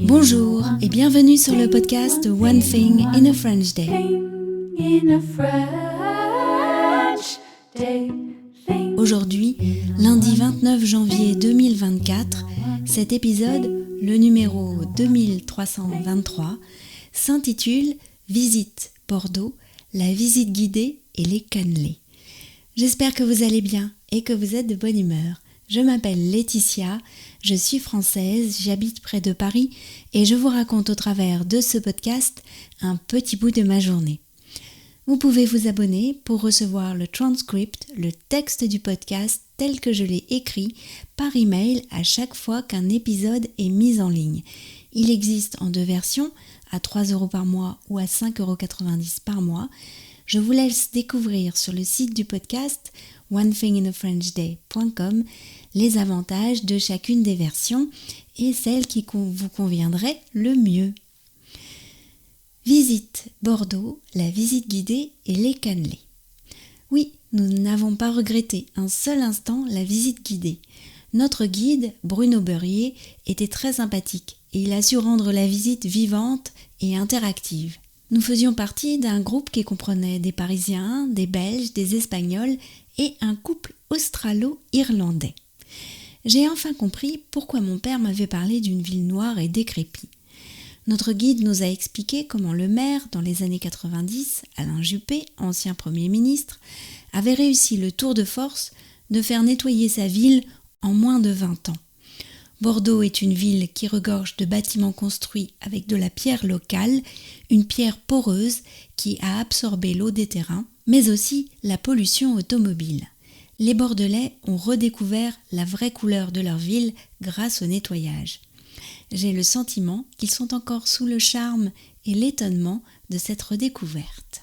Bonjour et bienvenue sur le podcast One Thing in a French Day. Aujourd'hui, lundi 29 janvier 2024, cet épisode, le numéro 2323, s'intitule Visite Bordeaux, la visite guidée et les cannelés. J'espère que vous allez bien et que vous êtes de bonne humeur. Je m'appelle Laetitia, je suis française, j'habite près de Paris et je vous raconte au travers de ce podcast un petit bout de ma journée. Vous pouvez vous abonner pour recevoir le transcript, le texte du podcast tel que je l'ai écrit par email à chaque fois qu'un épisode est mis en ligne. Il existe en deux versions, à 3 € par mois ou à 5,90 € par mois. Je vous laisse découvrir sur le site du podcast onethinginafrenchday.com les avantages de chacune des versions et celle qui vous conviendrait le mieux. Visite Bordeaux, la visite guidée et les cannelés. Oui, nous n'avons pas regretté un seul instant la visite guidée. Notre guide, Bruno Beurrier, était très sympathique et il a su rendre la visite vivante et interactive. Nous faisions partie d'un groupe qui comprenait des Parisiens, des Belges, des Espagnols et un couple australo-irlandais. J'ai enfin compris pourquoi mon père m'avait parlé d'une ville noire et décrépite. Notre guide nous a expliqué comment le maire, dans les années 90, Alain Juppé, ancien Premier ministre, avait réussi le tour de force de faire nettoyer sa ville en moins de 20 ans. Bordeaux est une ville qui regorge de bâtiments construits avec de la pierre locale, une pierre poreuse qui a absorbé l'eau des terrains, mais aussi la pollution automobile. Les Bordelais ont redécouvert la vraie couleur de leur ville grâce au nettoyage. J'ai le sentiment qu'ils sont encore sous le charme et l'étonnement de cette redécouverte.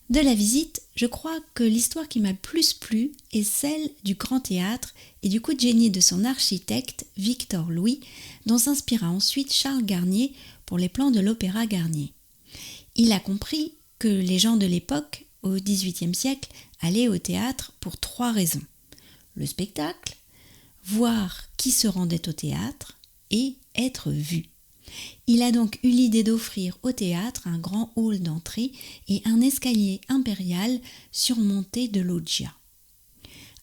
De la visite, je crois que l'histoire qui m'a le plus plu est celle du Grand Théâtre et du coup de génie de son architecte Victor Louis, dont s'inspira ensuite Charles Garnier pour les plans de l'Opéra Garnier. Il a compris que les gens de l'époque, au XVIIIe siècle, allaient au théâtre pour 3 raisons. Le spectacle, voir qui se rendait au théâtre et être vu. Il a donc eu l'idée d'offrir au théâtre un grand hall d'entrée et un escalier impérial surmonté de loggia.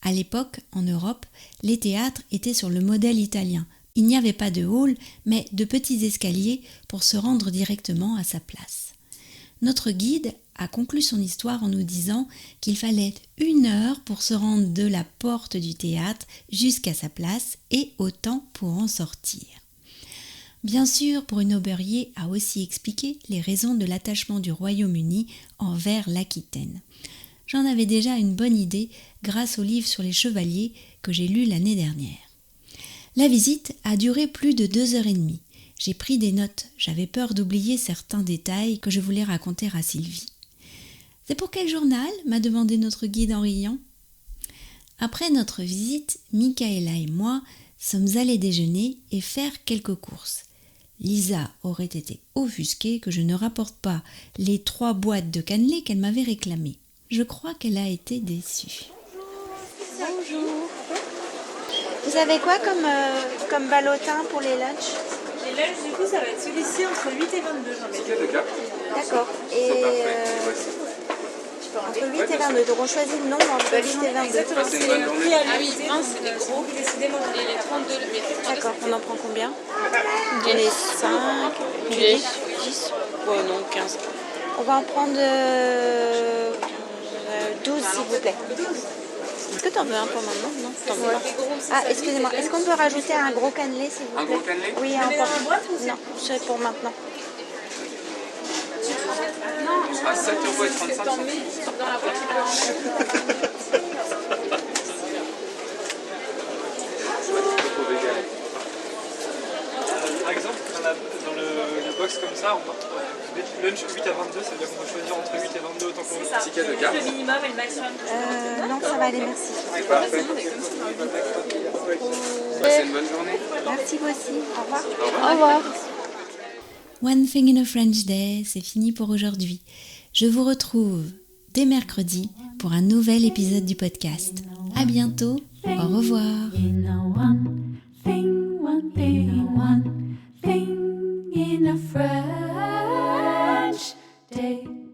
À l'époque, en Europe, les théâtres étaient sur le modèle italien. Il n'y avait pas de hall, mais de petits escaliers pour se rendre directement à sa place. Notre guide a conclu son histoire en nous disant qu'il fallait 1 heure pour se rendre de la porte du théâtre jusqu'à sa place et autant pour en sortir. Bien sûr, Bruno Beurrier a aussi expliqué les raisons de l'attachement du Royaume-Uni envers l'Aquitaine. J'en avais déjà une bonne idée grâce au livre sur les chevaliers que j'ai lu l'année dernière. La visite a duré plus de 2h30. J'ai pris des notes, j'avais peur d'oublier certains détails que je voulais raconter à Sylvie. « C'est pour quel journal ?» m'a demandé notre guide en riant. Après notre visite, Michaela et moi sommes allés déjeuner et faire quelques courses. Lisa aurait été offusquée que je ne rapporte pas les 3 boîtes de cannelés qu'elle m'avait réclamées. Je crois qu'elle a été déçue. Bonjour. Vous avez quoi comme ballotin pour les lunchs? Les lunchs, du coup, ça va être celui-ci entre 8 et 22, j'en ai deux. D'accord. Et entre 8 et 22. Donc on choisit le nombre entre 8 et 22. Exactement, c'est le prix à l'unité, donc c'est gros. Décidément, j'en ai les 32. D'accord, on en prend combien? J'en ai 5. 10. Bon, non, 15. On va en prendre 12, s'il vous plaît. Est-ce que t'en veux un pour maintenant? Non, t'en veux pas. Ah, excusez-moi, est-ce qu'on peut rajouter un gros cannelé, s'il vous plaît? Un gros cannelé? Oui, un porte. Non, c'est pour maintenant. On sera à 7,35 €. Par exemple, dans le box comme ça, on part lunch 8 à 22, ça veut dire qu'on peut choisir entre 8 et 22 autant qu'on veut. Ticket de carte. Le minimum et le maximum. Non, ça va aller, merci. Parfait. Passez une bonne journée. Merci vous aussi. Au revoir. Au revoir. One Thing in a French Day, c'est fini pour aujourd'hui. Je vous retrouve dès mercredi pour un nouvel épisode du podcast. À bientôt, au revoir. French day.